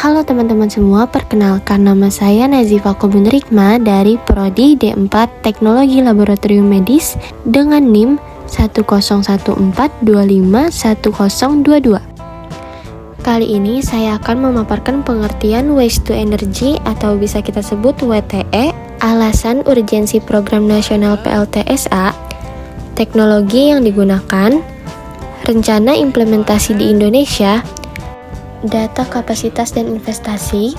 Halo teman-teman semua, perkenalkan nama saya Nazifa Kobun Rikma dari Prodi D4 Teknologi Laboratorium Medis dengan NIM 10142510022. Kali ini saya akan memaparkan pengertian Waste to Energy atau bisa kita sebut WTE, alasan urgensi program nasional PLTSA, teknologi yang digunakan, rencana implementasi di Indonesia, data kapasitas dan investasi,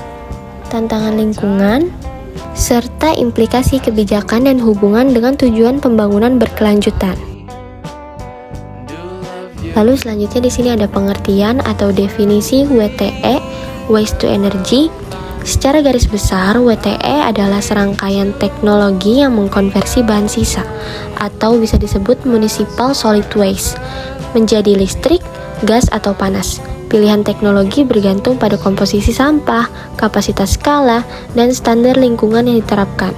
tantangan lingkungan, serta implikasi kebijakan dan hubungan dengan tujuan pembangunan berkelanjutan. Lalu selanjutnya di sini ada pengertian atau definisi WTE, Waste to Energy. Secara garis besar, WTE adalah serangkaian teknologi yang mengkonversi bahan sisa atau bisa disebut municipal solid waste menjadi listrik, gas atau panas. Pilihan teknologi bergantung pada komposisi sampah, kapasitas skala, dan standar lingkungan yang diterapkan.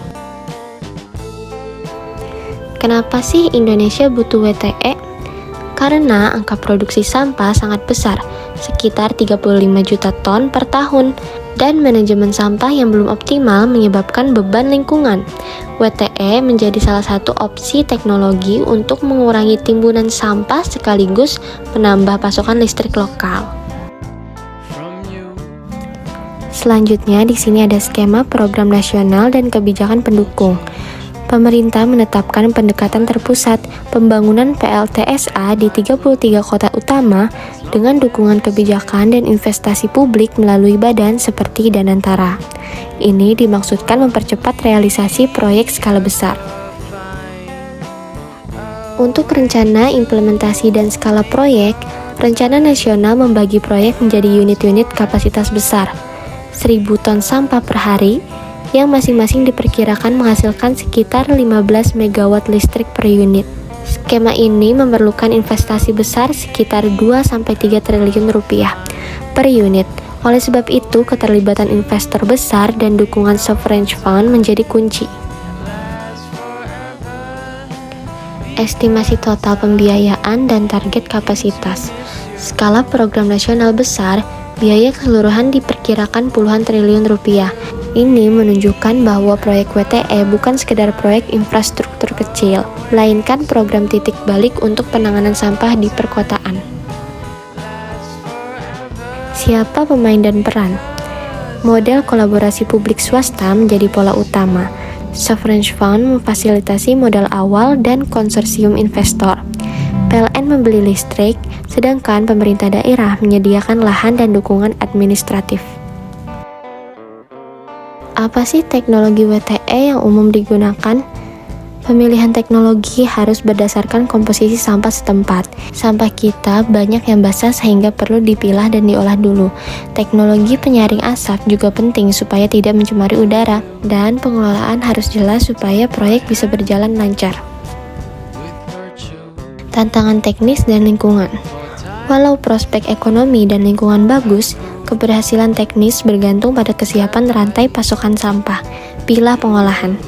Kenapa sih Indonesia butuh WTE? Karena angka produksi sampah sangat besar, sekitar 35 juta ton per tahun, dan manajemen sampah yang belum optimal menyebabkan beban lingkungan. WTE menjadi salah satu opsi teknologi untuk mengurangi timbunan sampah sekaligus menambah pasokan listrik lokal. Selanjutnya di sini ada skema program nasional dan kebijakan pendukung. Pemerintah menetapkan pendekatan terpusat pembangunan PLTSA di 33 kota utama dengan dukungan kebijakan dan investasi publik melalui badan seperti Danantara. Ini dimaksudkan mempercepat realisasi proyek skala besar. Untuk rencana, implementasi, dan skala proyek, rencana nasional membagi proyek menjadi unit-unit kapasitas besar, 1.000 ton sampah per hari, yang masing-masing diperkirakan menghasilkan sekitar 15 MW listrik per unit. Skema ini memerlukan investasi besar sekitar 2-3 triliun rupiah per unit. Oleh sebab itu, keterlibatan investor besar dan dukungan sovereign fund menjadi kunci. Estimasi total pembiayaan dan target kapasitas. Skala program nasional besar, biaya keseluruhan diperkirakan puluhan triliun rupiah. Ini menunjukkan bahwa proyek WTE bukan sekedar proyek infrastruktur kecil, melainkan program titik balik untuk penanganan sampah di perkotaan. Siapa pemain dan peran? Model kolaborasi publik swasta menjadi pola utama. Sovereign Fund memfasilitasi modal awal dan konsorsium investor. PLN membeli listrik, sedangkan pemerintah daerah menyediakan lahan dan dukungan administratif. Apa sih teknologi WTE yang umum digunakan? Pemilihan teknologi harus berdasarkan komposisi sampah setempat. Sampah kita banyak yang basah sehingga perlu dipilah dan diolah dulu. Teknologi penyaring asap juga penting supaya tidak mencemari udara, dan pengelolaan harus jelas supaya proyek bisa berjalan lancar. Tantangan teknis dan lingkungan. Walau prospek ekonomi dan lingkungan bagus, keberhasilan teknis bergantung pada kesiapan rantai pasokan sampah, pilah pengolahan,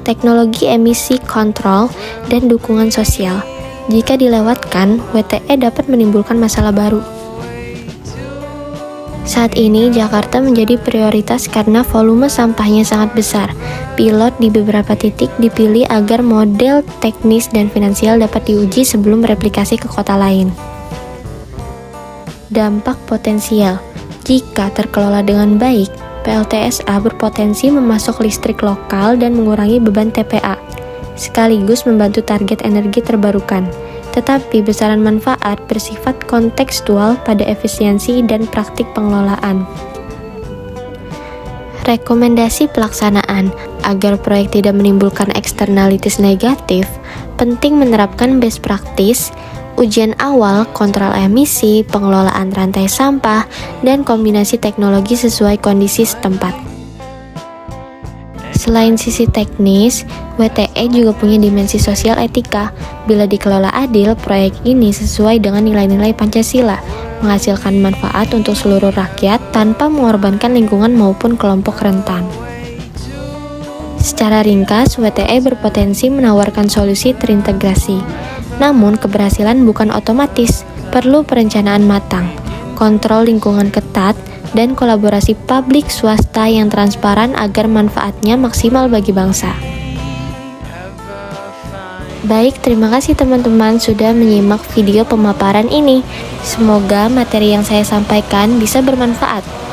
teknologi emisi kontrol, dan dukungan sosial. Jika dilewatkan, WTE dapat menimbulkan masalah baru. Saat ini, Jakarta menjadi prioritas karena volume sampahnya sangat besar. Pilot di beberapa titik dipilih agar model teknis dan finansial dapat diuji sebelum replikasi ke kota lain. Dampak potensial. Jika terkelola dengan baik, PLTSA berpotensi memasok listrik lokal dan mengurangi beban TPA, sekaligus membantu target energi terbarukan. Tetapi besaran manfaat bersifat kontekstual pada efisiensi dan praktik pengelolaan. Rekomendasi pelaksanaan. Agar proyek tidak menimbulkan eksternalitas negatif, penting menerapkan best practice, ujian awal, kontrol emisi, pengelolaan rantai sampah, dan kombinasi teknologi sesuai kondisi setempat. Selain sisi teknis, WTE juga punya dimensi sosial etika. Bila dikelola adil, proyek ini sesuai dengan nilai-nilai Pancasila, menghasilkan manfaat untuk seluruh rakyat tanpa mengorbankan lingkungan maupun kelompok rentan. Secara ringkas, WTE berpotensi menawarkan solusi terintegrasi. Namun, keberhasilan bukan otomatis, perlu perencanaan matang, kontrol lingkungan ketat, dan kolaborasi publik swasta yang transparan agar manfaatnya maksimal bagi bangsa. Baik, terima kasih teman-teman sudah menyimak video pemaparan ini. Semoga materi yang saya sampaikan bisa bermanfaat.